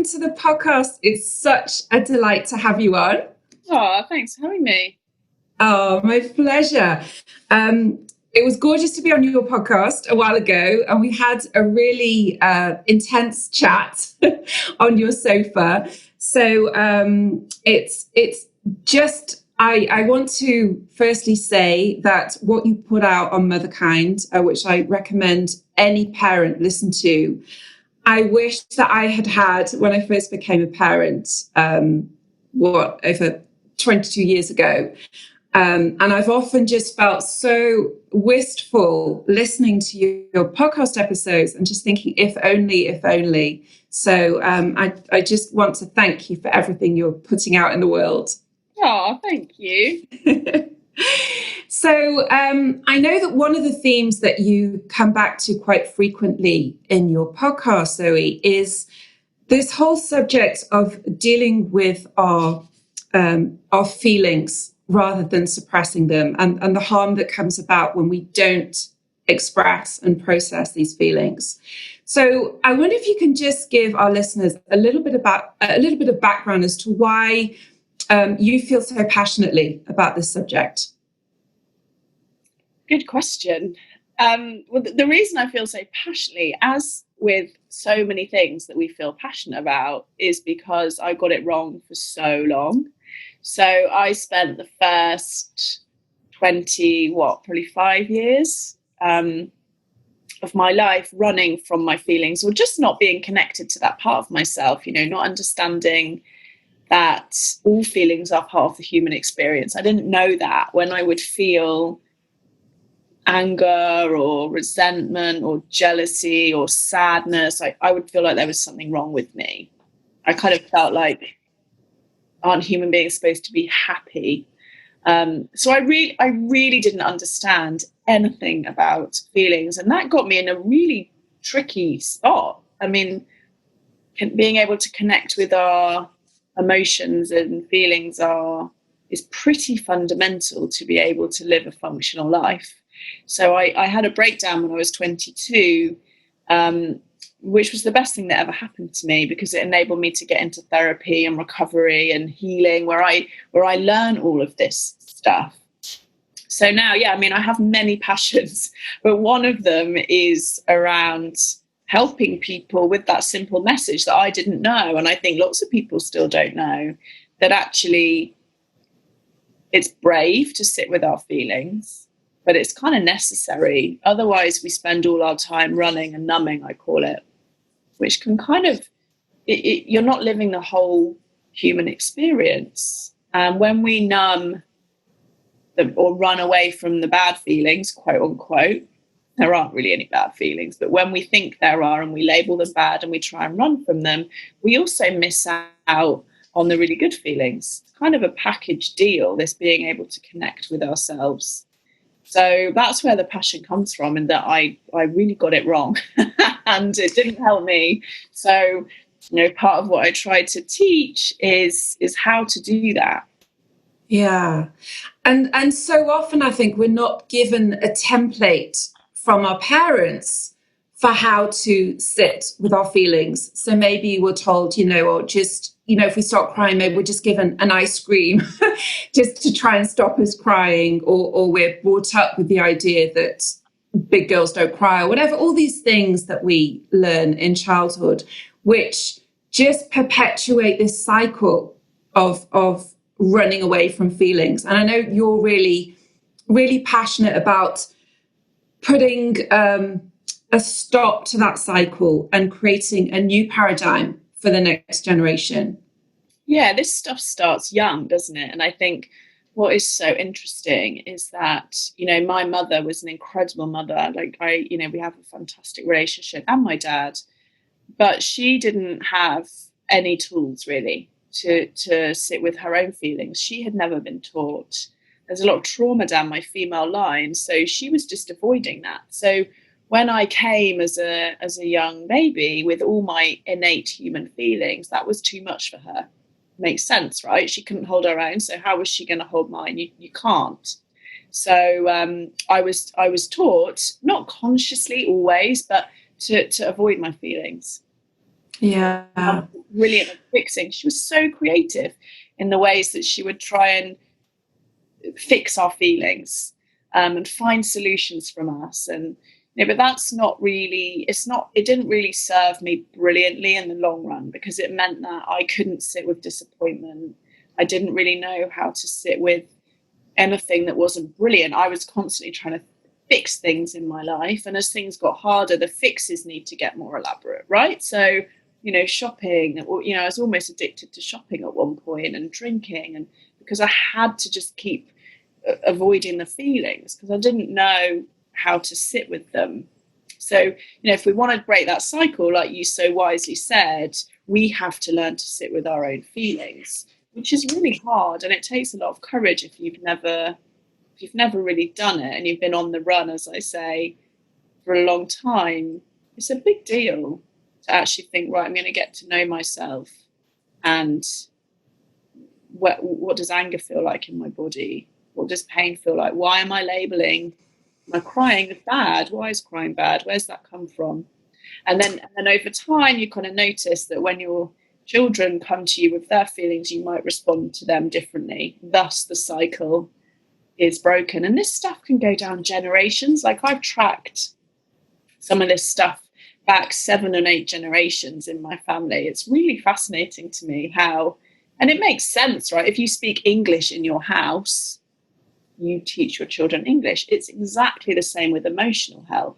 welcome to the podcast. It's such a delight to have you on. Oh, thanks for having me. Oh, my pleasure. It was gorgeous to be on your podcast a while ago, and we had a really intense chat on your sofa. So it's just, I want to firstly say that what you put out on Motherkind, which I recommend any parent listen to, I wish that I had when I first became a parent, over 22 years ago. And I've often just felt so wistful listening to your podcast episodes and just thinking, if only, if only. So I just want to thank you for everything you're putting out in the world. Oh, thank you. So I know that one of the themes that you come back to quite frequently in your podcast, Zoe, is this whole subject of dealing with our feelings rather than suppressing them, and the harm that comes about when we don't express and process these feelings. So I wonder if you can just give our listeners a little bit of background as to why you feel so passionately about this subject. Good question. Well, the reason I feel so passionately, as with so many things that we feel passionate about, is because I got it wrong for so long. So I spent the first 5 years of my life running from my feelings, or just not being connected to that part of myself, not understanding that all feelings are part of the human experience. I didn't know that when I would feel anger or resentment or jealousy or sadness, I would feel like there was something wrong with me. I kind of felt like, aren't human beings supposed to be happy? So I really didn't understand anything about feelings, and that got me in a really tricky spot. I mean, being able to connect with our emotions and feelings is pretty fundamental to be able to live a functional life. So I had a breakdown when I was 22, which was the best thing that ever happened to me, because it enabled me to get into therapy and recovery and healing, where I learn all of this stuff. So now, I have many passions, but one of them is around helping people with that simple message that I didn't know, and I think lots of people still don't know, that actually it's brave to sit with our feelings, but it's kind of necessary. Otherwise, we spend all our time running and numbing, I call it, which can kind of, you're not living the whole human experience. And when we numb or run away from the bad feelings, quote unquote, there aren't really any bad feelings, but when we think there are and we label them bad and we try and run from them, we also miss out on the really good feelings. It's kind of a package deal, this being able to connect with ourselves. So that's where the passion comes from, and that I really got it wrong and it didn't help me. So, part of what I try to teach is how to do that. Yeah. And so often I think we're not given a template from our parents for how to sit with our feelings. So maybe we're told, or just, if we start crying, maybe we're just given an ice cream just to try and stop us crying, or we're brought up with the idea that big girls don't cry, or whatever, all these things that we learn in childhood, which just perpetuate this cycle of running away from feelings. And I know you're really, really passionate about putting a stop to that cycle and creating a new paradigm for the next generation. Yeah, this stuff starts young, doesn't it? And I think what is so interesting is that, my mother was an incredible mother. We have a fantastic relationship, and my dad, but she didn't have any tools really to sit with her own feelings. She had never been taught. There's a lot of trauma down my female line, so she was just avoiding that. So when I came as a young baby with all my innate human feelings, that was too much for her. Makes sense, right? She couldn't hold her own, so how was she going to hold mine? You can't. So I was taught, not consciously always, but to avoid my feelings. Yeah. Brilliant at fixing. She was so creative in the ways that she would try and fix our feelings, and find solutions from us. And but that's not really, it didn't really serve me brilliantly in the long run, because it meant that I couldn't sit with disappointment. I didn't really know how to sit with anything that wasn't brilliant. I was constantly trying to fix things in my life, and as things got harder, the fixes need to get more elaborate, right? So shopping, or I was almost addicted to shopping at one point, and drinking, and because I had to just keep avoiding the feelings, because I didn't know how to sit with them. So if we want to break that cycle, like you so wisely said, we have to learn to sit with our own feelings, which is really hard, and it takes a lot of courage if you've never really done it, and you've been on the run, as I say, for a long time. It's a big deal to actually think, right, I'm going to get to know myself, and what does anger feel like in my body? What does pain feel like? Why am I labeling my crying as bad? Why is crying bad? Where's that come from? And then over time, you kind of notice that when your children come to you with their feelings, you might respond to them differently. Thus, the cycle is broken. And this stuff can go down generations. Like, I've tracked some of this stuff back 7 and 8 generations in my family. It's really fascinating to me how, and it makes sense, right? If you speak English in your house, you teach your children English. It's exactly the same with emotional health.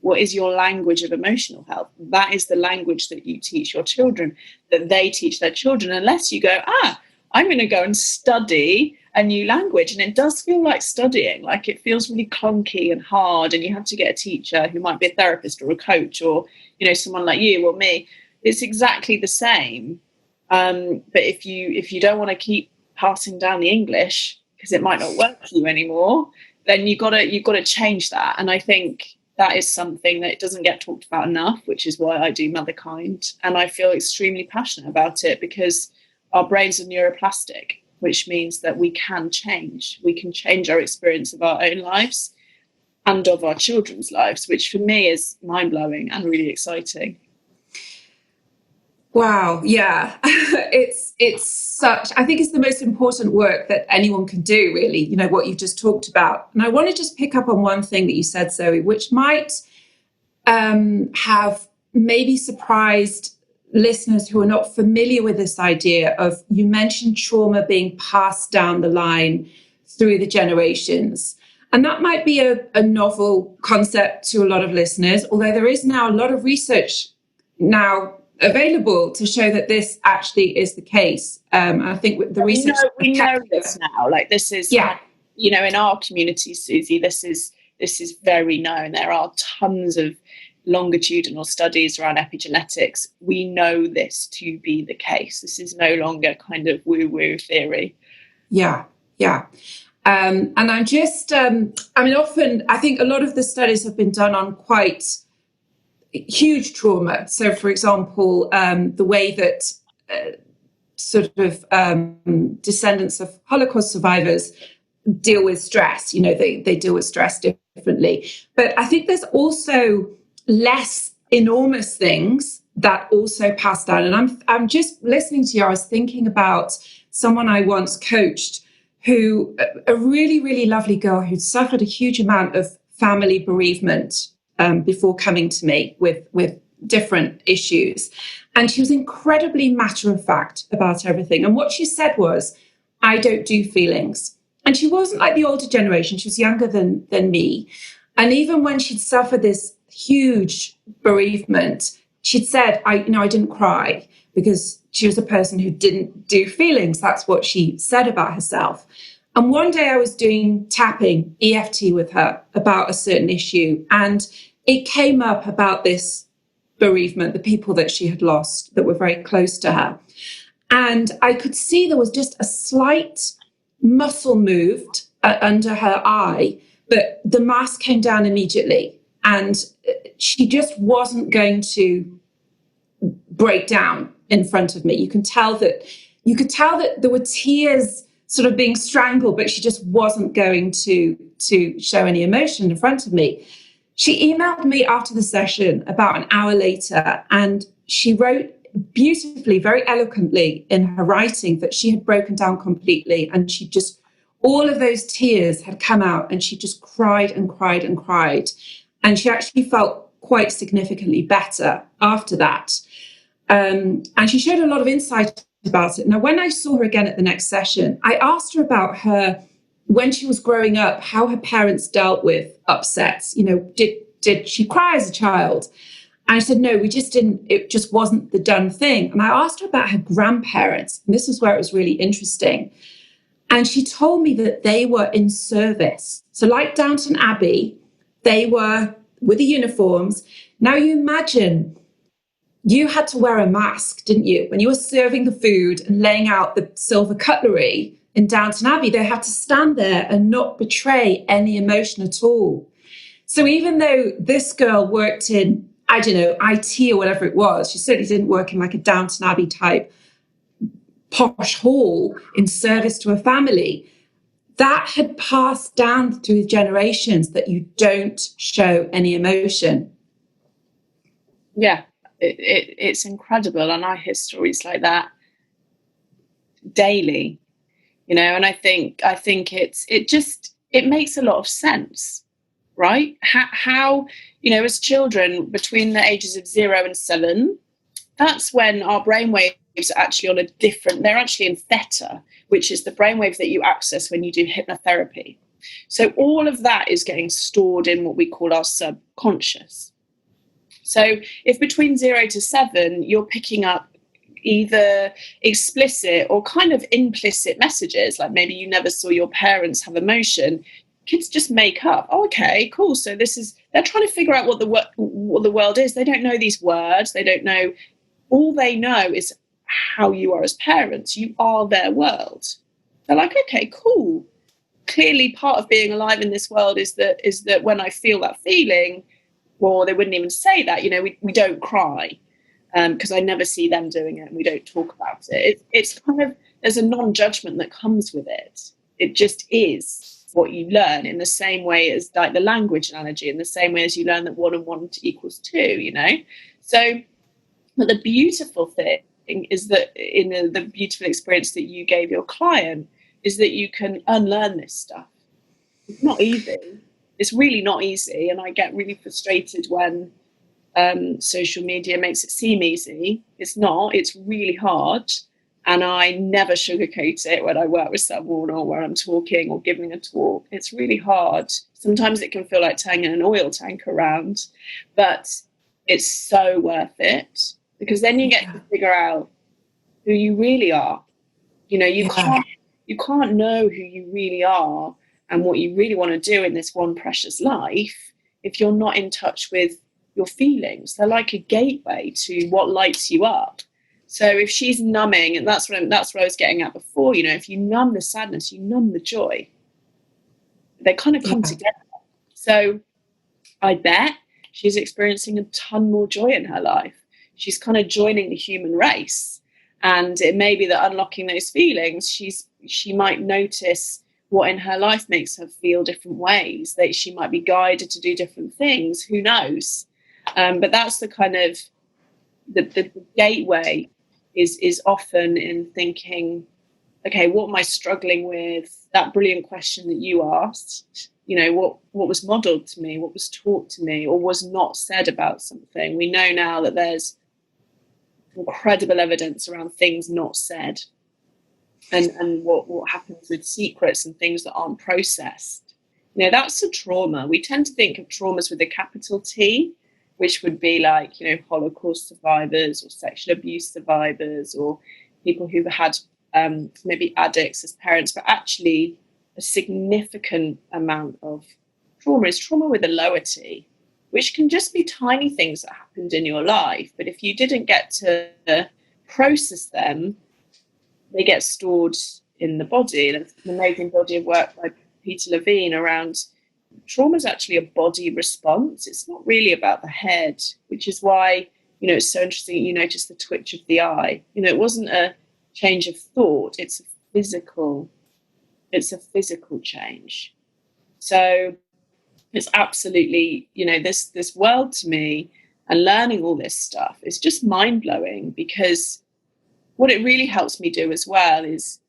What is your language of emotional health? That is the language that you teach your children, that they teach their children, unless you go, I'm going to go and study a new language. And it does feel like studying, like it feels really clunky and hard, and you have to get a teacher who might be a therapist or a coach, or someone like you or me. It's exactly the same. But if you don't want to keep passing down the English, because it might not work for you anymore, then you've got to change that. And I think that is something that doesn't get talked about enough, which is why I do Motherkind. And I feel extremely passionate about it, because our brains are neuroplastic, which means that we can change. We can change our experience of our own lives and of our children's lives, which for me is mind-blowing and really exciting. Wow. Yeah. It's such, I think it's the most important work that anyone can do, really, what you've just talked about. And I want to just pick up on one thing that you said, Zoe, which might have maybe surprised listeners who are not familiar with this idea of, you mentioned trauma being passed down the line through the generations. And that might be a novel concept to a lot of listeners, although there is now a lot of research now available to show that this actually is the case. I think with the research, we know this now. Like, this is, in our community, Susie, this is very known. There are tons of longitudinal studies around epigenetics. We know this to be the case. This is no longer kind of woo-woo theory. Yeah. And I'm just, often I think a lot of the studies have been done on quite huge trauma. So, for example, the way that descendants of Holocaust survivors deal with stress, they deal with stress differently. But I think there's also less enormous things that also pass down. And I'm just listening to you, I was thinking about someone I once coached, who, a really, really lovely girl who'd suffered a huge amount of family bereavement before coming to me with different issues. And she was incredibly matter of fact about everything. And what she said was, I don't do feelings. And she wasn't like the older generation. She was younger than me. And even when she'd suffered this huge bereavement, she'd said, I didn't cry, because she was a person who didn't do feelings. That's what she said about herself. And one day I was doing tapping, EFT, with her about a certain issue. And it came up about this bereavement, the people that she had lost that were very close to her. And I could see there was just a slight muscle moved under her eye, but the mask came down immediately. And she just wasn't going to break down in front of me. You could tell that there were tears sort of being strangled, but she just wasn't going to show any emotion in front of me. She emailed me after the session about an hour later, and she wrote beautifully, very eloquently in her writing that she had broken down completely, and she just, all of those tears had come out, and she just cried and cried and cried. And she actually felt quite significantly better after that. And she showed a lot of insight about it. Now, when I saw her again at the next session, I asked her about her, when she was growing up, how her parents dealt with upsets. You know, did she cry as a child? And I said, no, we just didn't, it just wasn't the done thing. And I asked her about her grandparents, and this is where it was really interesting. And she told me that they were in service. So like Downton Abbey, they were with the uniforms. Now you imagine, you had to wear a mask, didn't you? When you were serving the food and laying out the silver cutlery in Downton Abbey, they had to stand there and not betray any emotion at all. So even though this girl worked in, I don't know, IT or whatever it was, she certainly didn't work in like a Downton Abbey type posh hall in service to a family. That had passed down through the generations, that you don't show any emotion. Yeah, it's incredible. And I hear stories like that daily, you know, and I think it makes a lot of sense. Right? How, you know, as children between the ages of 0 and 7, that's when our brainwaves are actually on a different, they're actually in theta, which is the brainwave that you access when you do hypnotherapy. So all of that is getting stored in what we call our subconscious. So if between 0 to 7, you're picking up either explicit or kind of implicit messages, like maybe you never saw your parents have emotion, kids just make up, oh, okay, cool. So they're trying to figure out what the world is. They don't know these words. They don't know. All they know is how you are as parents. You are their world. They're like, okay, cool. Clearly part of being alive in this world is that when I feel that feeling, or they wouldn't even say that, you know, we don't cry because I never see them doing it and we don't talk about it. It's kind of, there's a non-judgment that comes with it. It just is what you learn, in the same way as like the language analogy, in the same way as you learn that 1 and 1 equals 2, you know. So, but the beautiful thing is that in the beautiful experience that you gave your client is that you can unlearn this stuff. It's not easy. It's really not easy. And I get really frustrated when social media makes it seem easy. It's not. It's really hard. And I never sugarcoat it when I work with someone or where I'm talking or giving a talk. It's really hard. Sometimes it can feel like turning an oil tank around, but it's so worth it, because then you get to figure out who you really are. You know, you can't know who you really are and what you really want to do in this one precious life if you're not in touch with your feelings. They're like a gateway to what lights you up. So if she's numbing, and that's what I was getting at before, you know, if you numb the sadness, you numb the joy. They kind of come together. So I bet she's experiencing a ton more joy in her life. She's kind of joining the human race. And it may be that unlocking those feelings, she might notice what in her life makes her feel different ways, that she might be guided to do different things. Who knows? But that's the kind of the gateway is often in thinking, okay, what am I struggling with? That brilliant question that you asked, you know, what was modeled to me, what was taught to me, or was not said about something. We know now that there's incredible evidence around things not said, and what happens with secrets and things that aren't processed. You know, that's a trauma. We tend to think of traumas with a capital T, which would be like, you know, Holocaust survivors or sexual abuse survivors or people who've had maybe addicts as parents. But actually, a significant amount of trauma is trauma with a lower T, which can just be tiny things that happened in your life. But if you didn't get to process them, they get stored in the body. There's an amazing body of work by Peter Levine around trauma is actually a body response. It's not really about the head, which is why, you know, it's so interesting. You notice the twitch of the eye. You know, it wasn't a change of thought. It's a physical change. So it's absolutely, you know, this world to me and learning all this stuff is just mind-blowing, because what it really helps me do as well is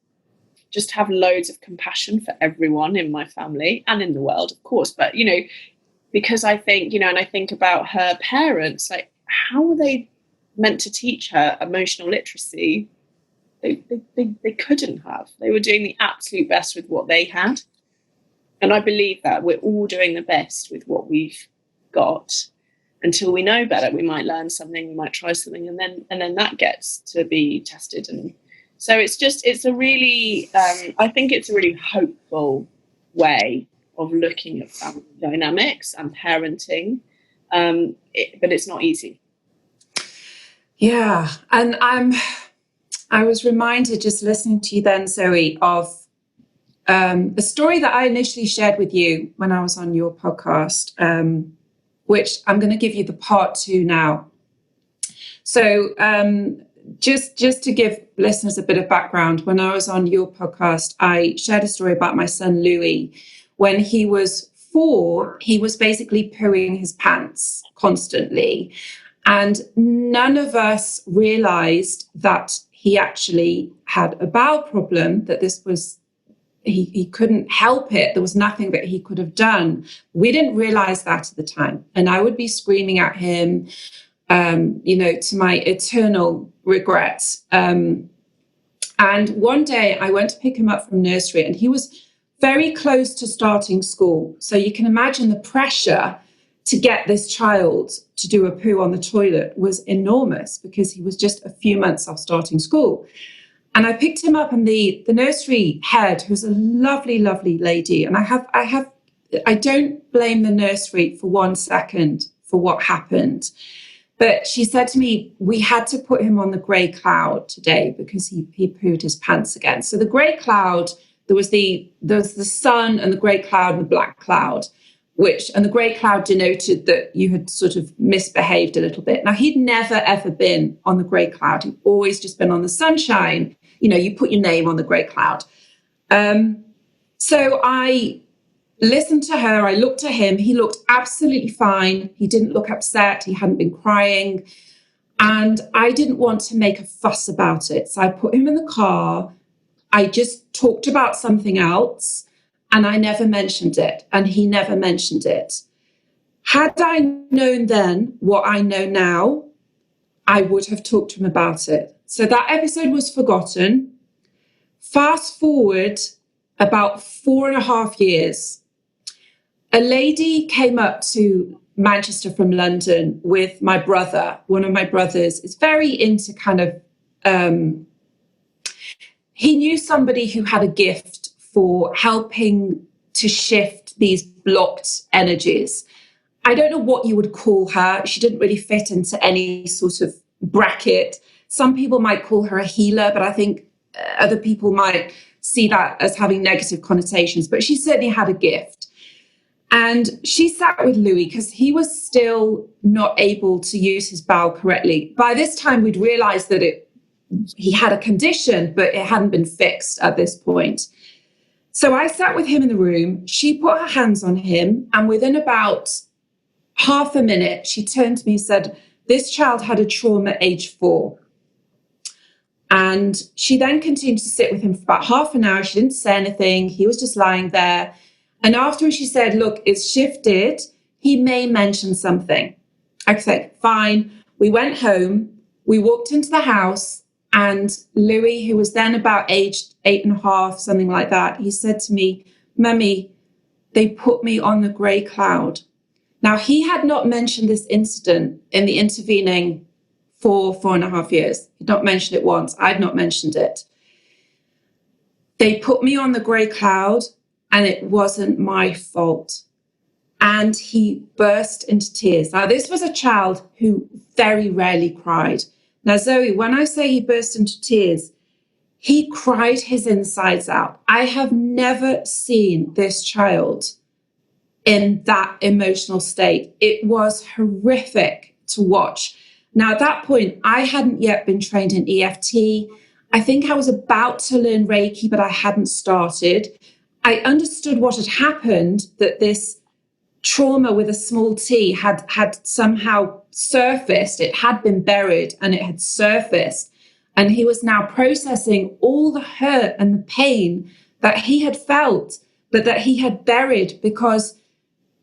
just have loads of compassion for everyone in my family and in the world, of course. But, you know, because I think, you know, and I think about her parents, like, how were they meant to teach her emotional literacy? They couldn't have. They were doing the absolute best with what they had. And I believe that we're all doing the best with what we've got. Until we know better, we might learn something, we might try something, and then that gets to be tested. And so it's a really, I think it's a really hopeful way of looking at family dynamics and parenting, but it's not easy. Yeah, and I was reminded, just listening to you then, Zoe, of a story that I initially shared with you when I was on your podcast, which I'm going to give you the part 2 now. So just to give listeners a bit of background, when I was on your podcast, I shared a story about my son, Louis. When he was 4, he was basically pooing his pants constantly. And none of us realized that he actually had a bowel problem, that this was, he couldn't help it. There was nothing that he could have done. We didn't realize that at the time. And I would be screaming at him, to my eternal regret. And one day I went to pick him up from nursery, and he was very close to starting school. So you can imagine the pressure to get this child to do a poo on the toilet was enormous, because he was just a few months off starting school. And I picked him up, and the nursery head, who's a lovely, lovely lady, and I don't blame the nursery for 1 second for what happened. But she said to me, we had to put him on the grey cloud today because he pooed his pants again. So the grey cloud, there was the sun and the grey cloud and the black cloud, and the grey cloud denoted that you had sort of misbehaved a little bit. Now, he'd never, ever been on the grey cloud. He'd always just been on the sunshine. You know, you put your name on the grey cloud. So I listened to her. I looked at him. He looked absolutely fine. He didn't look upset. He hadn't been crying. And I didn't want to make a fuss about it. So I put him in the car. I just talked about something else, and I never mentioned it. And he never mentioned it. Had I known then what I know now, I would have talked to him about it. So that episode was forgotten. Fast forward about 4.5 years. A lady came up to Manchester from London with my brother. One of my brothers is very into kind of, he knew somebody who had a gift for helping to shift these blocked energies. I don't know what you would call her. She didn't really fit into any sort of bracket. Some people might call her a healer, but I think other people might see that as having negative connotations. But she certainly had a gift. And she sat with Louis because he was still not able to use his bowel correctly. By this time, we'd realized that he had a condition, but it hadn't been fixed at this point. So I sat with him in the room. She put her hands on him. And within about half a minute, she turned to me and said, this child had a trauma at age 4. And she then continued to sit with him for about half an hour. She didn't say anything. He was just lying there. And afterwards she said, look, it's shifted. He may mention something. I said, fine. We went home. We walked into the house, and Louis, who was then about aged 8.5, something like that, he said to me, Mummy, they put me on the grey cloud. Now, he had not mentioned this incident in the intervening 4.5 years. He'd not mentioned it once. I'd not mentioned it. They put me on the grey cloud, and it wasn't my fault. And he burst into tears. Now, this was a child who very rarely cried. Now, Zoe, when I say he burst into tears, he cried his insides out. I have never seen this child in that emotional state. It was horrific to watch. Now, at that point, I hadn't yet been trained in EFT. I think I was about to learn Reiki, but I hadn't started. I understood what had happened, that this trauma with a small t had somehow surfaced. It had been buried and it had surfaced. And he was now processing all the hurt and the pain that he had felt, but that he had buried because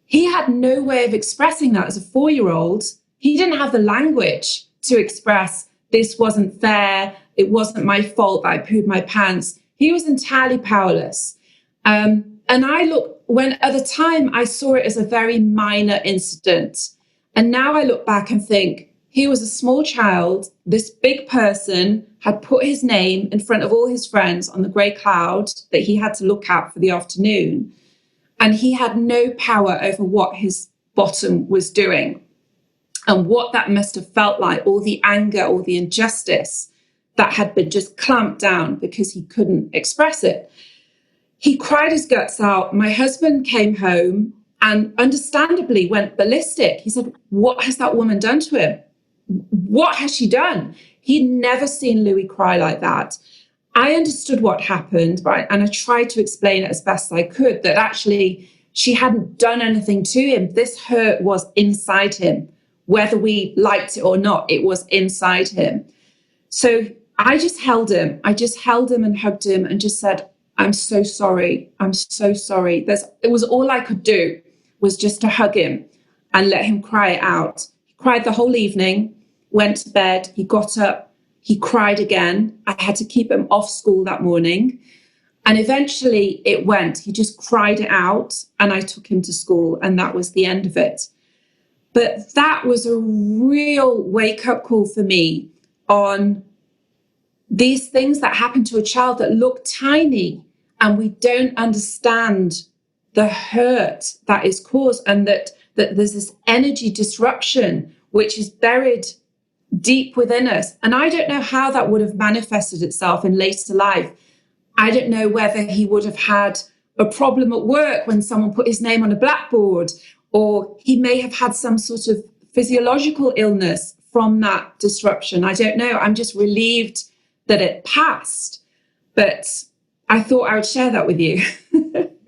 he had no way of expressing that as a 4-year-old. He didn't have the language to express, this wasn't fair, it wasn't my fault that I pooed my pants. He was entirely powerless. And when at the time I saw it as a very minor incident. And now I look back and think, he was a small child. This big person had put his name in front of all his friends on the grey cloud that he had to look at for the afternoon. And he had no power over what his bottom was doing and what that must have felt like, all the anger, all the injustice that had been just clamped down because he couldn't express it. He cried his guts out. My husband came home and understandably went ballistic. He said, what has that woman done to him? What has she done? He'd never seen Louis cry like that. I understood what happened, right? And I tried to explain it as best I could, that actually she hadn't done anything to him. This hurt was inside him. Whether we liked it or not, it was inside him. So I just held him. I just held him and hugged him and just said, I'm so sorry. I'm so sorry. It was all I could do was just to hug him and let him cry it out. He cried the whole evening, went to bed. He got up. He cried again. I had to keep him off school that morning. And eventually it went. He just cried it out and I took him to school and that was the end of it. But that was a real wake-up call for me on these things that happen to a child that look tiny and we don't understand the hurt that is caused, and that there's this energy disruption which is buried deep within us. And I don't know how that would have manifested itself in later life. I don't know whether he would have had a problem at work when someone put his name on a blackboard, or he may have had some sort of physiological illness from that disruption. I don't know. I'm just relieved that it passed. But I thought I would share that with you.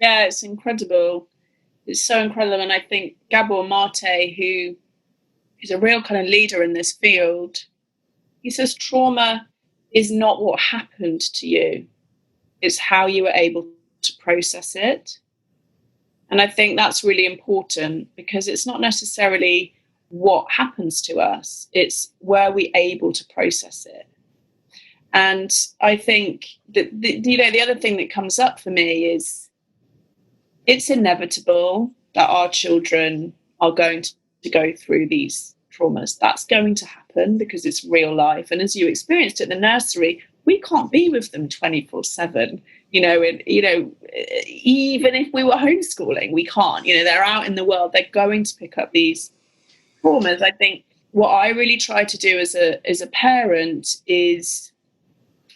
Yeah, it's incredible. It's so incredible. And I think Gabor Mate, who is a real kind of leader in this field, he says trauma is not what happened to you. It's how you were able to process it. And I think that's really important because it's not necessarily what happens to us. It's were we able to process it. And I think that, the other thing that comes up for me is it's inevitable that our children are going to go through these traumas. That's going to happen because it's real life. And as you experienced at the nursery, we can't be with them 24/7. Even if we were homeschooling, we can't. They're out in the world. They're going to pick up these traumas. I think what I really try to do as a parent is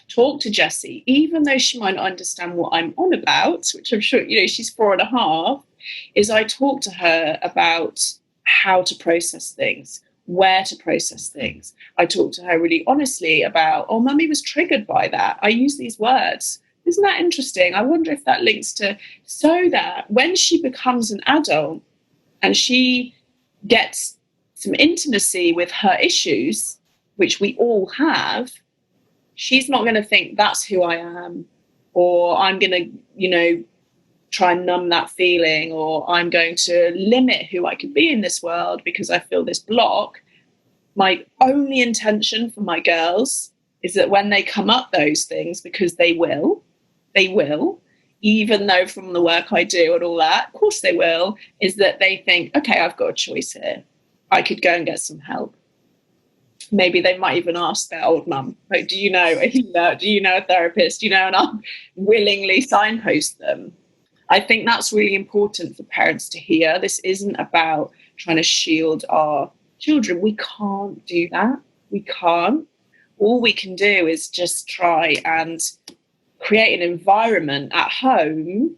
talk to Jessie, even though she might not understand what I'm on about, which I'm sure, she's 4.5, is I talk to her about how to process things, where to process things. I talk to her really honestly about, oh, mummy was triggered by that. I use these words. Isn't that interesting? I wonder if that links to, so that when she becomes an adult and she gets some intimacy with her issues, which we all have, she's not going to think that's who I am, or I'm going to, try and numb that feeling, or I'm going to limit who I could be in this world because I feel this block. My only intention for my girls is that when they come up those things, because they will, even though from the work I do and all that, of course they will, is that they think, okay, I've got a choice here. I could go and get some help. Maybe they might even ask their old mum, like, do you know a therapist, and I'll willingly signpost them. I think that's really important for parents to hear. This isn't about trying to shield our children. We can't do that. We can't. All we can do is just try and create an environment at home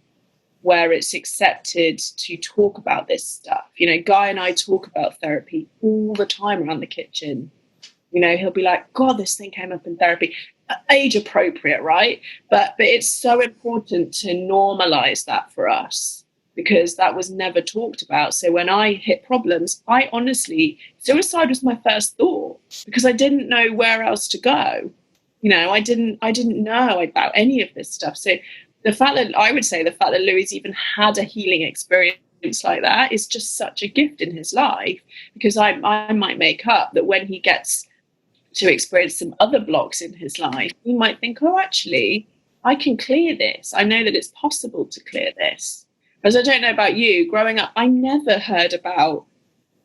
where it's accepted to talk about this stuff. Guy and I talk about therapy all the time around the kitchen. He'll be like, God, this thing came up in therapy. Age appropriate, right? But it's so important to normalize that for us. because that was never talked about. So when I hit problems, I honestly, suicide was my first thought because I didn't know where else to go. You know, I didn't know about any of this stuff. So the fact that Louis even had a healing experience like that is just such a gift in his life, because I might make up that when he gets to experience some other blocks in his life, he might think, oh, actually, I can clear this. I know that it's possible to clear this. Because I don't know about you, growing up, I never heard about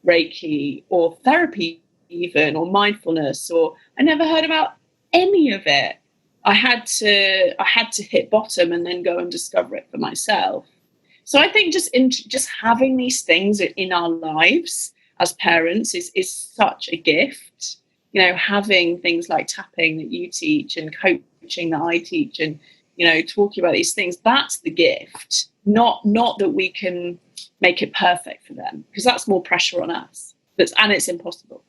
Reiki or therapy even, or mindfulness, or I never heard about any of it. I had to hit bottom and then go and discover it for myself. So I think just having these things in our lives as parents is such a gift. You know, having things like tapping that you teach and coaching that I teach, and, you know, talking about these things, that's the gift. Not that we can make it perfect for them, because that's more pressure on us. And it's impossible.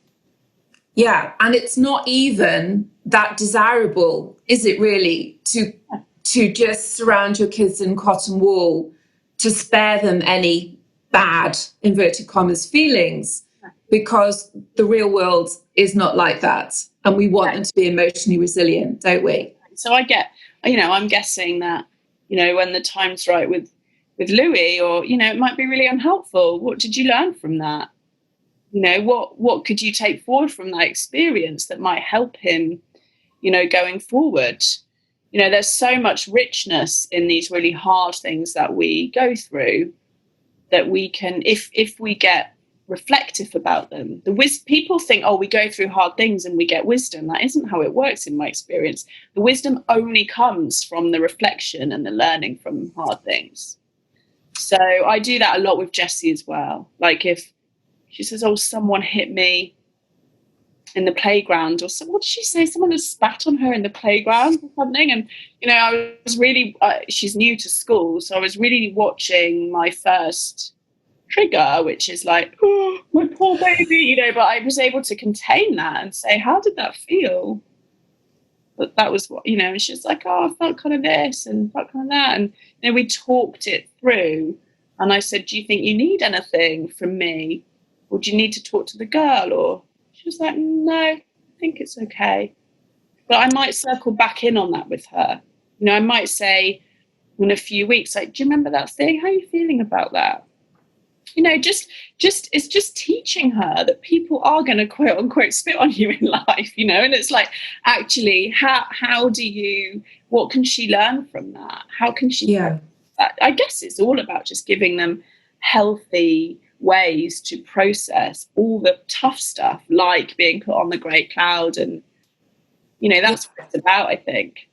Yeah, and it's not even that desirable, is it really, to just surround your kids in cotton wool, to spare them any bad, inverted commas, feelings, because the real world is not like that. And we want them to be emotionally resilient, don't we? So I get, you know, I'm guessing that, you know, when the time's right with Louis, or, you know, it might be really unhelpful. What did you learn from that? You know, what could you take forward from that experience that might help him, you know, going forward? You know, there's so much richness in these really hard things that we go through, that we can, if we get reflective about them. People think, oh, we go through hard things and we get wisdom. That isn't how it works in my experience. The wisdom only comes from the reflection and the learning from hard things. So I do that a lot with Jessie as well. Like if she says, oh, someone hit me in the playground, or what did she say? Someone had spat on her in the playground or something. And, you know, I was really, she's new to school, so I was really watching my first trigger, which is like, oh, my poor baby, you know, but I was able to contain that and say, how did that feel? But that was what, you know, and she's like, oh, I felt kind of this and felt kind of that. And, you know, we talked it through. And I said, do you think you need anything from me? Or do you need to talk to the girl? Or she was like, no, I think it's okay. But I might circle back in on that with her. You know, I might say in a few weeks, like, do you remember that thing? How are you feeling about that? You know, it's just teaching her that people are going to quote unquote spit on you in life, you know, and it's like, actually, what can she learn from that? How can she? Yeah. I guess it's all about just giving them healthy ways to process all the tough stuff, like being put on the grey cloud. And, you know, that's what it's about, I think.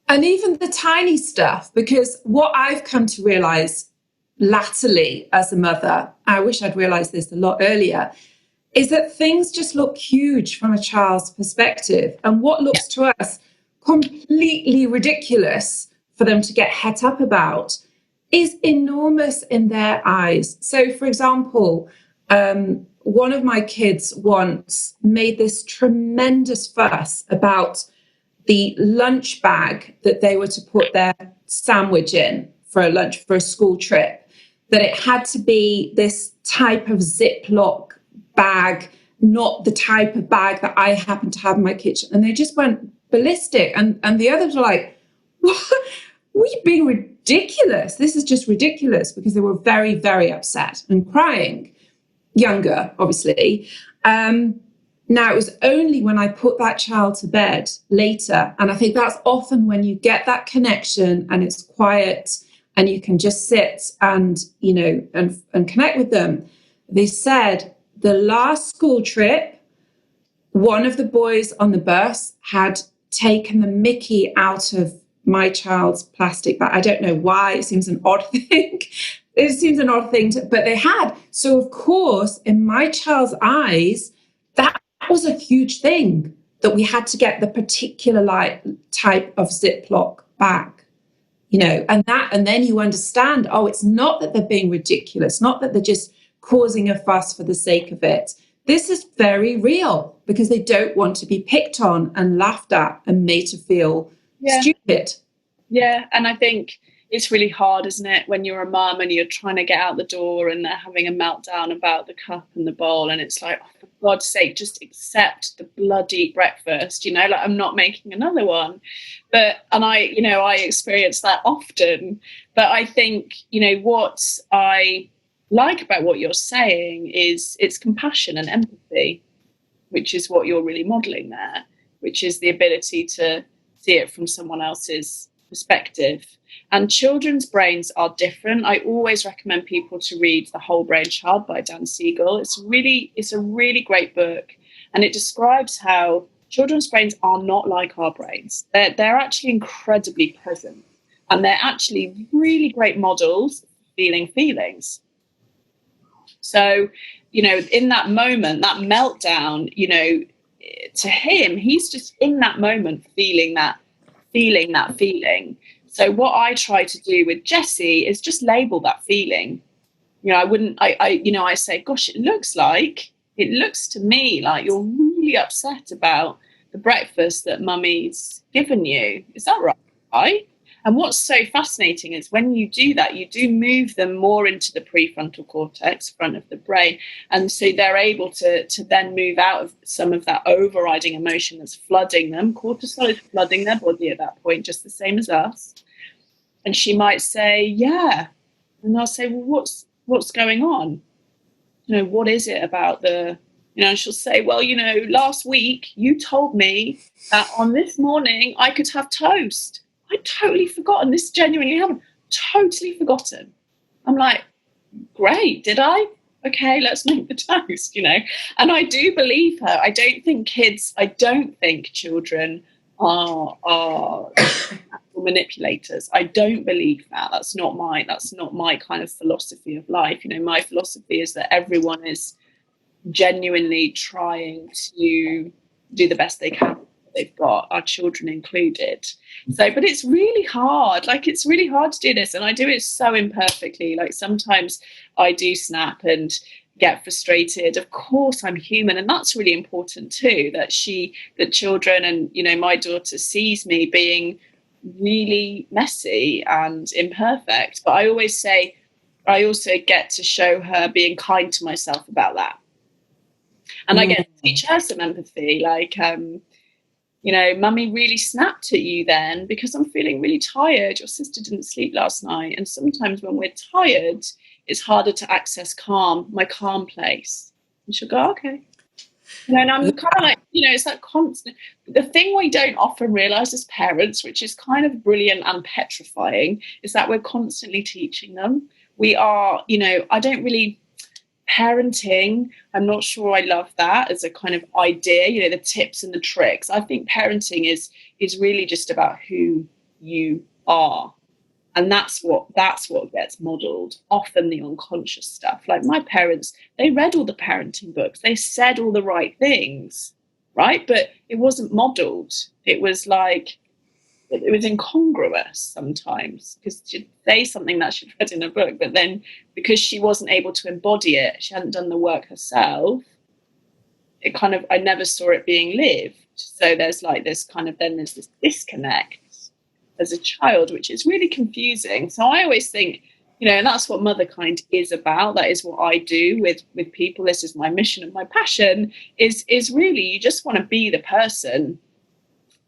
And even the tiny stuff, because what I've come to realize latterly as a mother, I wish I'd realized this a lot earlier, is that things just look huge from a child's perspective. And what looks to us completely ridiculous for them to get het up about is enormous in their eyes. So, for example, one of my kids once made this tremendous fuss about the lunch bag that they were to put their sandwich in for a lunch, for a school trip, that it had to be this type of Ziploc bag, not the type of bag that I happen to have in my kitchen. And they just went ballistic. And the others were like, what? We're being ridiculous. This is just ridiculous, because they were very, very upset and crying. Younger, obviously. Now, it was only when I put that child to bed later, and I think that's often when you get that connection and it's quiet and you can just sit and, you know, and connect with them. They said the last school trip, one of the boys on the bus had taken the Mickey out of my child's plastic bag. I don't know why. It seems an odd thing. But they had. So, of course, in my child's eyes, that was a huge thing, that we had to get the particular type of Ziploc bag, you know, and then you understand, oh, it's not that they're being ridiculous, not that they're just causing a fuss for the sake of it. This is very real, because they don't want to be picked on and laughed at and made to feel stupid. Yeah. And I think, it's really hard, isn't it, when you're a mum and you're trying to get out the door and they're having a meltdown about the cup and the bowl, and it's like, oh, for God's sake, just accept the bloody breakfast, you know, like I'm not making another one. And I experience that often. But I think, you know, what I like about what you're saying is it's compassion and empathy, which is what you're really modeling there, which is the ability to see it from someone else's perspective. And children's brains are different. I always recommend people to read The Whole Brain Child by Dan Siegel. It's a really great book, and it describes how children's brains are not like our brains. They're actually incredibly present, and they're actually really great models of feeling feelings. So, you know, in that moment, that meltdown, you know, to him, he's just in that moment feeling that feeling. So what I try to do with Jessie is just label that feeling. You know, I say, gosh, it looks to me like you're really upset about the breakfast that mummy's given you. Is that right? And what's so fascinating is when you do that, you do move them more into the prefrontal cortex, front of the brain. And so they're able to then move out of some of that overriding emotion that's flooding them. Cortisol is flooding their body at that point, just the same as us. And she might say, yeah. And I'll say, well, what's going on? You know, what is it about and she'll say, well, you know, last week you told me that on this morning I could have toast. I'd totally forgotten. This genuinely happened. Totally forgotten. I'm like, great, did I? Okay, let's make the toast, you know. And I do believe her. I don't think children are manipulators. I don't believe that. That's not my kind of philosophy of life. You know, my philosophy is that everyone is genuinely trying to do the best they can. They've got, our children included. So, but it's really hard. Like, it's really hard to do this, and I do it so imperfectly. Like, sometimes I do snap and get frustrated. Of course, I'm human, and that's really important too. That children, and you know, my daughter sees me being really messy and imperfect. But I always say, I also get to show her being kind to myself about that, and I get to teach her some empathy. Like, you know, mummy really snapped at you then because I'm feeling really tired. Your sister didn't sleep last night. And sometimes when we're tired, it's harder to access my calm place. And she'll go, okay. You know, and I'm kind of like, you know, it's that constant. The thing we don't often realize as parents, which is kind of brilliant and petrifying, is that we're constantly teaching them. We are, you know, parenting, I'm not sure I love that as a kind of idea, you know, the tips and the tricks. I think parenting is really just about who you are. And that's what gets modeled, often the unconscious stuff. Like my parents, they read all the parenting books. They said all the right things, right? But it wasn't modeled. It was like, it was incongruous sometimes because she'd say something that she'd read in a book, but then because she wasn't able to embody it, she hadn't done the work herself, I never saw it being lived. So there's this disconnect as a child, which is really confusing. So I always think, you know, and that's what Motherkind is about. That is what I do with people. This is my mission and my passion is really, you just want to be the person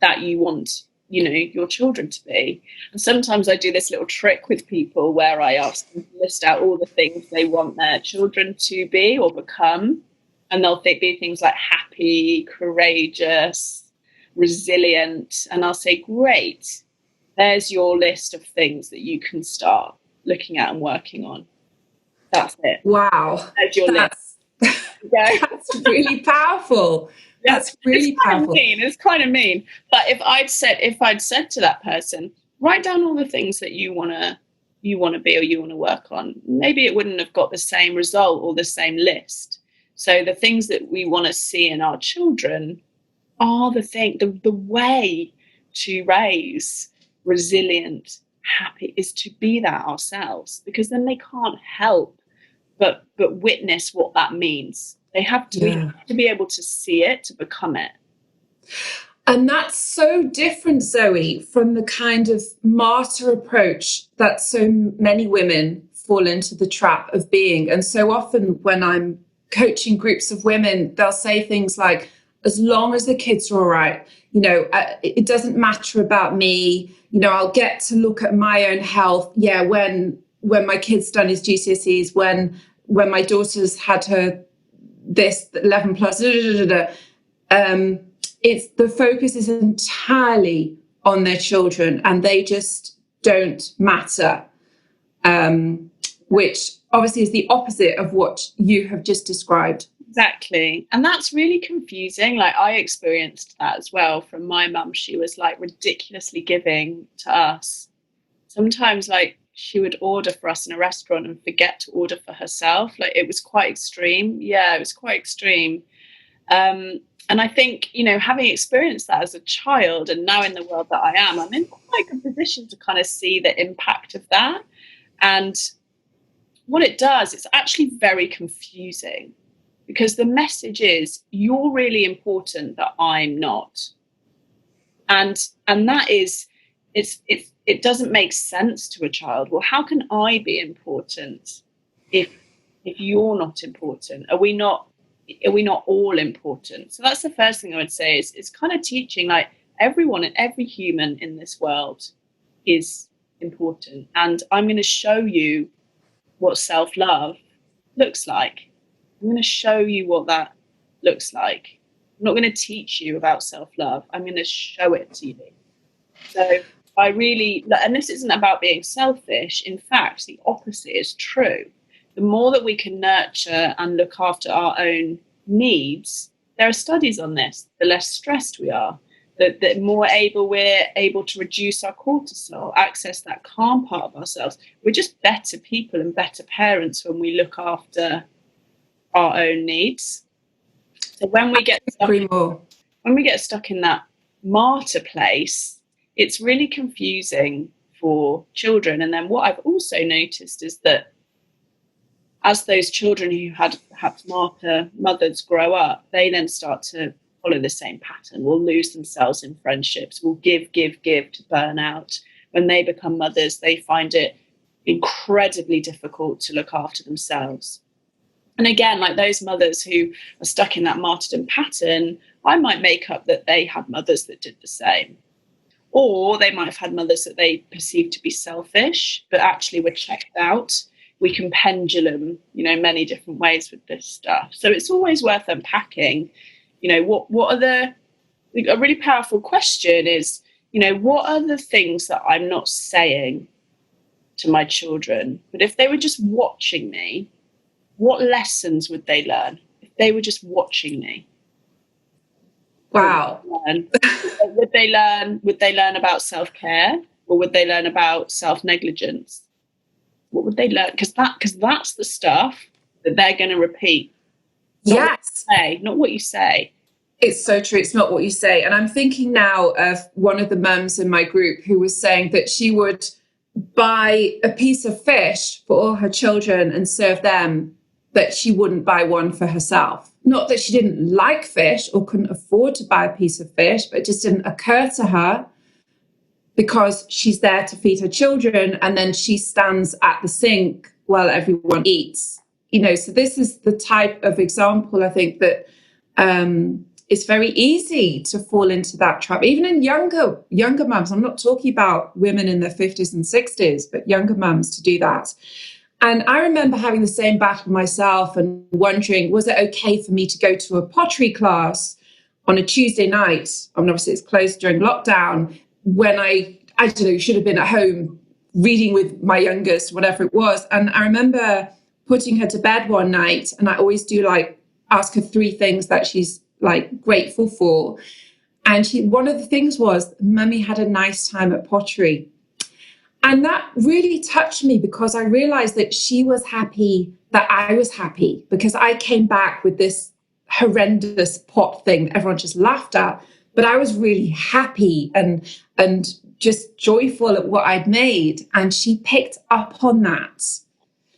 that you want, you know, your children to be. And sometimes I do this little trick with people where I ask them to list out all the things they want their children to be or become. And they'll be things like happy, courageous, resilient. And I'll say, great, there's your list of things that you can start looking at and working on. That's it. Wow. There's your list. That's really powerful. That's really powerful. It's kind of mean. But if I'd said to that person, write down all the things that you want to be or you want to work on, maybe it wouldn't have got the same result or the same list. So the things that we want to see in our children are the way to raise resilient, happy, is to be that ourselves, because then they can't help but witness what that means. They have to, we have to be able to see it to become it. And that's so different, Zoe, from the kind of martyr approach that so many women fall into the trap of being. And so often when I'm coaching groups of women, they'll say things like, as long as the kids are all right, it doesn't matter about me. I'll get to look at my own health. Yeah, when my kid's done his GCSEs, when my daughter's had her this 11 plus, it's the focus is entirely on their children, and they just don't matter, which obviously is the opposite of what you have just described. Exactly. And that's really confusing. Like, I experienced that as well from my mum. She was like ridiculously giving to us. Sometimes like she would order for us in a restaurant and forget to order for herself. Like, it was quite extreme. Yeah, it was quite extreme. And I think, having experienced that as a child and now in the world that I am, I'm in quite a good position to kind of see the impact of that. And what it does, it's actually very confusing, because the message is, you're really important that I'm not. And that is, it doesn't make sense to a child. Well, how can I be important if you're not important? Are we not all important? So that's the first thing I would say, is it's kind of teaching, like, everyone and every human in this world is important. And I'm going to show you what self-love looks like. I'm going to show you what that looks like. I'm not going to teach you about self-love. I'm going to show it to you. So I really, and this isn't about being selfish. In fact, the opposite is true. The more that we can nurture and look after our own needs, there are studies on this, the less stressed we are, the more we're able to reduce our cortisol, access that calm part of ourselves. We're just better people and better parents when we look after our own needs. So when we get stuck in that martyr place, it's really confusing for children. And then what I've also noticed is that as those children who had perhaps martyr mothers grow up, they then start to follow the same pattern, will lose themselves in friendships, will give to burnout. When they become mothers, they find it incredibly difficult to look after themselves. And again, like those mothers who are stuck in that martyrdom pattern, I might make up that they had mothers that did the same. Or they might have had mothers that they perceived to be selfish, but actually were checked out. We can pendulum, many different ways with this stuff. So it's always worth unpacking, what are a really powerful question is, what are the things that I'm not saying to my children? But if they were just watching me, what lessons would they learn if they were just watching me? Wow. Would they learn about self-care, or would they learn about self-negligence? What would they learn? Because that's the stuff that they're going to repeat. Yes. Not what you say. It's so true. It's not what you say. And I'm thinking now of one of the mums in my group who was saying that she would buy a piece of fish for all her children and serve them, but she wouldn't buy one for herself. Not that she didn't like fish or couldn't afford to buy a piece of fish, but it just didn't occur to her, because she's there to feed her children, and then she stands at the sink while everyone eats. So this is the type of example, I think, that it's very easy to fall into that trap, even in younger mums. I'm not talking about women in their 50s and 60s, but younger mums to do that. And I remember having the same battle myself and wondering, was it okay for me to go to a pottery class on a Tuesday night? I mean, obviously it's closed during lockdown, when I don't know, should have been at home reading with my youngest, whatever it was. And I remember putting her to bed one night, and I always do ask her 3 things that she's grateful for. And one of the things was, Mummy had a nice time at pottery. And that really touched me, because I realized that she was happy that I was happy, because I came back with this horrendous pot thing that everyone just laughed at. But I was really happy and just joyful at what I'd made. And she picked up on that.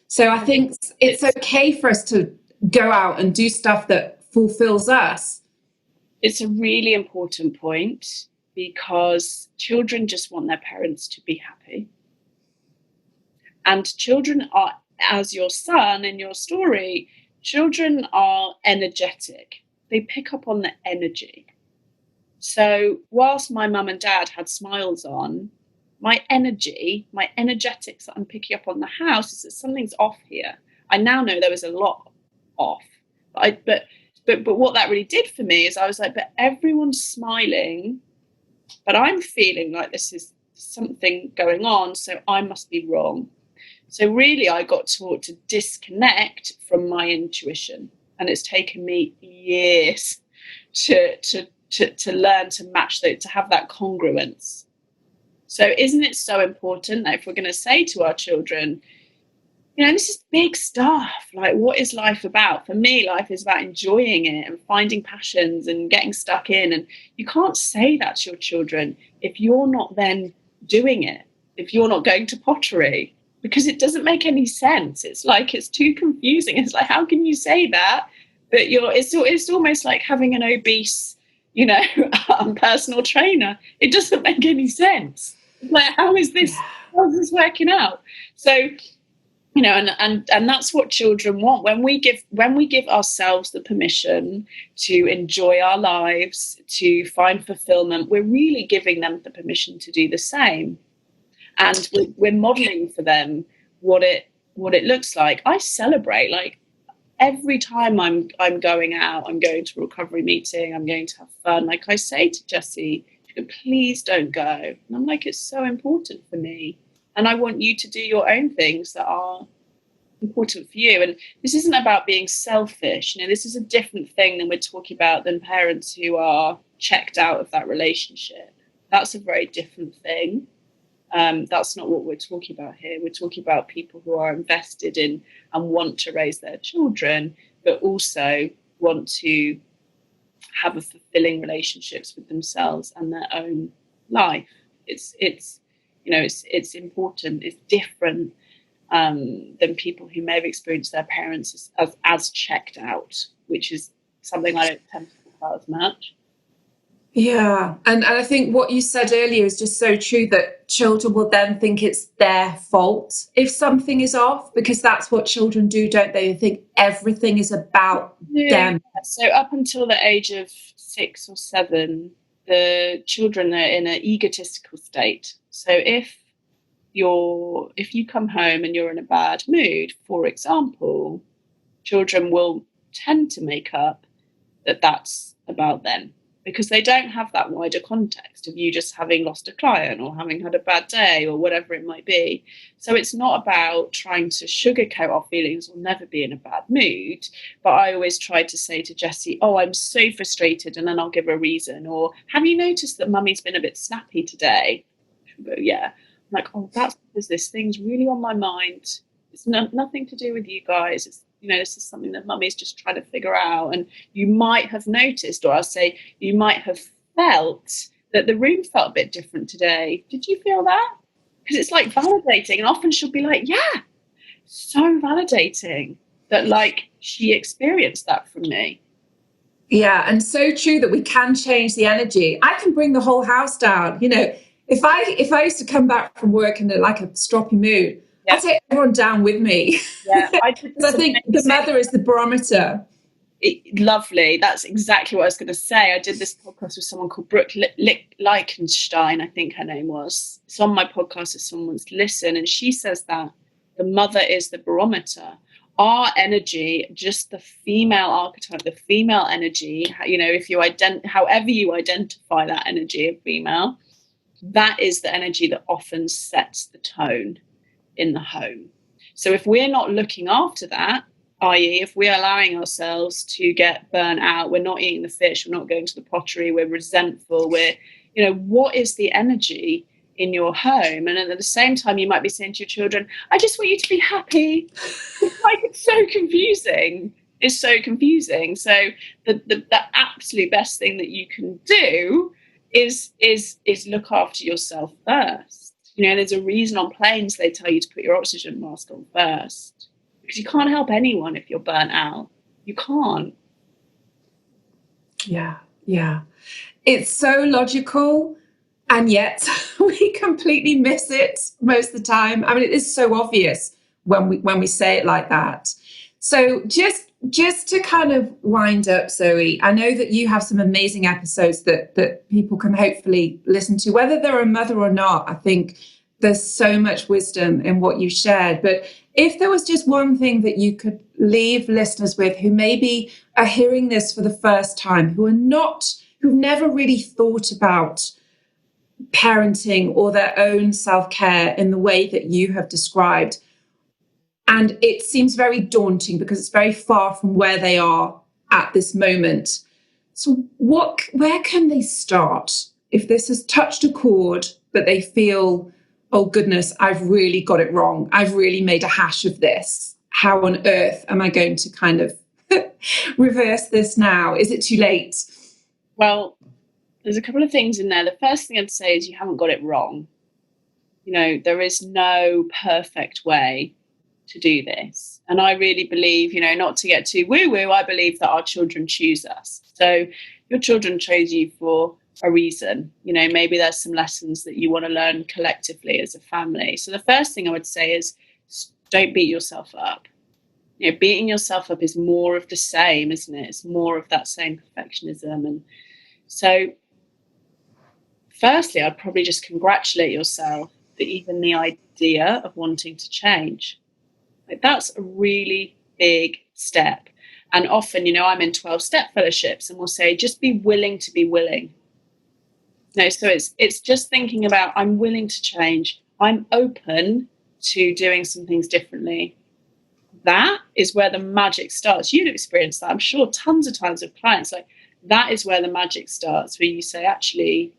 So I think it's okay for us to go out and do stuff that fulfills us, It's a really important point because children just want their parents to be happy. And children are, as your son in your story, children are energetic. They pick up on the energy. So whilst my mum and dad had smiles on, my energy, my energetics that I'm picking up on the house is that something's off here. I now know there was a lot off. But what that really did for me is I was like, but everyone's smiling, but I'm feeling like this is something going on, so I must be wrong. So really, I got taught to disconnect from my intuition, and it's taken me years to learn to match that, to have that congruence. So isn't it so important that if we're going to say to our children, you know, this is big stuff, like what is life about? For me, life is about enjoying it and finding passions and getting stuck in. And you can't say that to your children if you're not then doing it, if you're not going to pottery, because it doesn't make any sense. It's like, it's too confusing. It's like, how can you say that? But it's almost like having an obese, you know, personal trainer. It doesn't make any sense. Like, how is this working out? So, you know, and that's what children want. When we give ourselves the permission to enjoy our lives, to find fulfillment, we're really giving them the permission to do the same. And we're modeling for them what it looks like. I celebrate, like, every time I'm going out, I'm going to a recovery meeting, I'm going to have fun. Like I say to Jessie, please don't go. And I'm like, it's so important for me. And I want you to do your own things that are important for you. And this isn't about being selfish. You know, this is a different thing than we're talking about than parents who are checked out of that relationship. That's a very different thing. That's not what we're talking about here. We're talking about people who are invested in and want to raise their children, but also want to have a fulfilling relationships with themselves and their own life. It's important. It's different than people who may have experienced their parents as checked out, which is something I don't tend to talk about as much. Yeah. And I think what you said earlier is just so true, that children will then think it's their fault if something is off, because that's what children do, don't they? They think everything is about them. So up until the age of 6 or 7, the children are in an egotistical state. So if you come home and you're in a bad mood, for example, children will tend to make up that that's about them, because they don't have that wider context of you just having lost a client or having had a bad day or whatever it might be. So it's not about trying to sugarcoat our feelings or never be in a bad mood. But I always try to say to Jessie, oh, I'm so frustrated, and then I'll give a reason. Or, have you noticed that mummy's been a bit snappy today? She'll go, yeah. I'm like, oh, that's because this thing's really on my mind. It's nothing to do with you guys. It's, you know, this is something that mummy's just trying to figure out. And you might have noticed, or I'll say, you might have felt that the room felt a bit different today. Did you feel that? Because it's like validating. And often she'll be like, yeah, so validating that, like, she experienced that from me. Yeah. And so true that we can change the energy. I can bring the whole house down. You know, if I used to come back from work in like a stroppy mood, I take everyone down with me. Yeah, I think the mother is the barometer. Lovely. That's exactly what I was going to say. I did this podcast with someone called Brooke Lichtenstein, I think her name was. It's on my podcast if someone wants to listen. And she says that the mother is the barometer. Our energy, just the female archetype, the female energy, you know, if you however you identify that energy of female, that is the energy that often sets the tone in the home. So if we're not looking after that, i.e. if we're allowing ourselves to get burnt out, we're not eating the fish, we're not going to the pottery, we're resentful, what is the energy in your home? And at the same time, you might be saying to your children, I just want you to be happy. It's so confusing. It's so confusing. So the absolute best thing that you can do is look after yourself first. You know, there's a reason on planes they tell you to put your oxygen mask on first, because you can't help anyone if you're burnt out. You can't. Yeah. Yeah. It's so logical, and yet we completely miss it most of the time. I mean, it is so obvious when we say it like that. So just to kind of wind up, Zoe, I know that you have some amazing episodes that people can hopefully listen to, whether they're a mother or not. I think there's so much wisdom in what you shared. But if there was just one thing that you could leave listeners with who maybe are hearing this for the first time, who've never really thought about parenting or their own self-care in the way that you have described, and it seems very daunting because it's very far from where they are at this moment. So where can they start if this has touched a chord, but they feel, oh goodness, I've really got it wrong. I've really made a hash of this. How on earth am I going to kind of reverse this now? Is it too late? Well, there's a couple of things in there. The first thing I'd say is you haven't got it wrong. You know, there is no perfect way to do this. And I really believe, you know, not to get too woo-woo, I believe that our children choose us. So your children chose you for a reason. You know, maybe there's some lessons that you want to learn collectively as a family. So the first thing I would say is don't beat yourself up. You know, beating yourself up is more of the same, isn't it? It's more of that same perfectionism. And so firstly, I'd probably just congratulate yourself for even the idea of wanting to change. Like, that's a really big step. And often, you know, I'm in 12-step fellowships and we'll say, just be willing to be willing. No, so it's just thinking about, I'm willing to change. I'm open to doing some things differently. That is where the magic starts. You'd experience that, I'm sure, tons of times with clients. Like, that is where the magic starts, where you say, actually,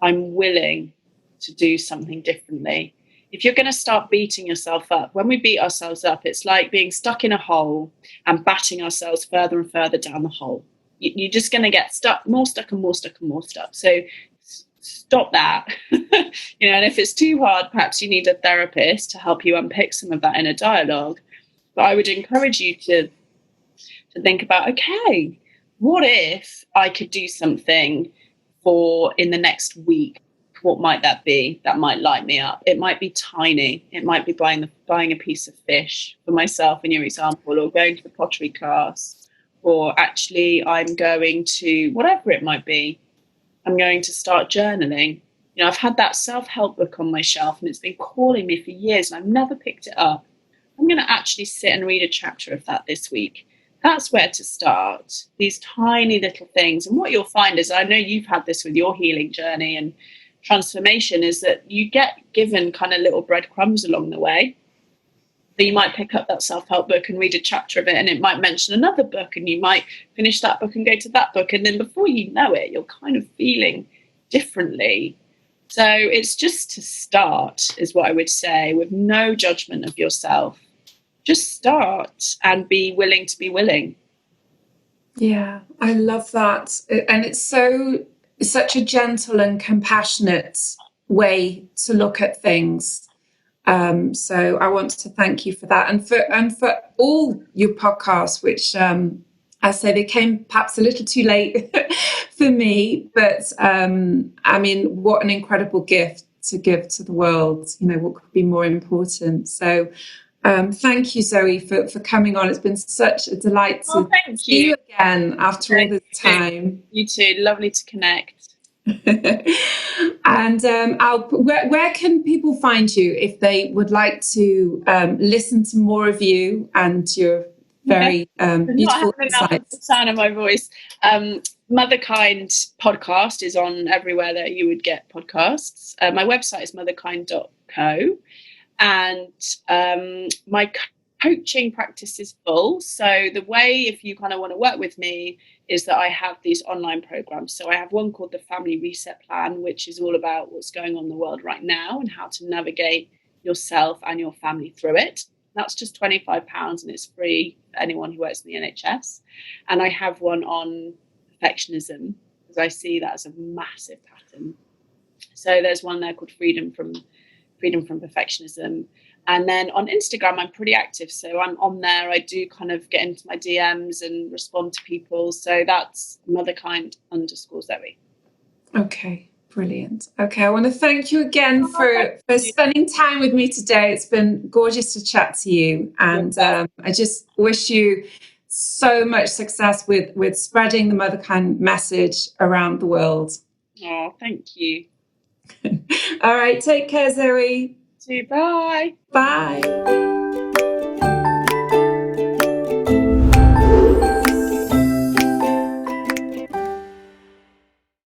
I'm willing to do something differently. If you're going to start beating yourself up, when we beat ourselves up, it's like being stuck in a hole and batting ourselves further and further down the hole. You're just going to get stuck, more stuck and more stuck and more stuck. So stop that. You know, and if it's too hard, perhaps you need a therapist to help you unpick some of that inner dialogue. But I would encourage you to think about, okay, what if I could do something for in the next week? What might that be? That might light me up. It might be tiny. It might be buying a piece of fish for myself in your example, or going to the pottery class, or actually I'm going to, whatever it might be, I'm going to start journaling. You know, I've had that self-help book on my shelf and it's been calling me for years and I've never picked it up. I'm going to actually sit and read a chapter of that this week. That's where to start, these tiny little things. And what you'll find is, I know you've had this with your healing journey and transformation, is that you get given kind of little breadcrumbs along the way. So you might pick up that self-help book and read a chapter of it, and it might mention another book, and you might finish that book and go to that book. And then before you know it, you're kind of feeling differently. So it's just to start, is what I would say, with no judgment of yourself. Just start and be willing to be willing. Yeah, I love that. And it's such a gentle and compassionate way to look at things. So I want to thank you for that, and for all your podcasts, which I say they came perhaps a little too late for me, but I mean, what an incredible gift to give to the world. You know, what could be more important? So thank you, Zoe, for coming on. It's been such a delight to see you again after all this time. You too. Lovely to connect. And where can people find you if they would like to listen to more of you and your very beautiful insights? The sound of my voice. Motherkind Podcast is on everywhere that you would get podcasts. My website is motherkind.co, and my coaching practice is full. So the way, if you kind of want to work with me, is that I have these online programs. So I have one called the Family Reset Plan, which is all about what's going on in the world right now and how to navigate yourself and your family through it. That's just £25 and it's free for anyone who works in the NHS. And I have one on perfectionism, because I see that as a massive pattern. So there's one there called Freedom from Perfectionism. And then on Instagram, I'm pretty active. So I'm on there. I do kind of get into my DMs and respond to people. So that's Motherkind_Zoe. Okay, brilliant. Okay, I want to thank you again for spending time with me today. It's been gorgeous to chat to you. And I just wish you so much success with spreading the Motherkind message around the world. Oh, thank you. All right, take care, Zoe. Bye. Bye.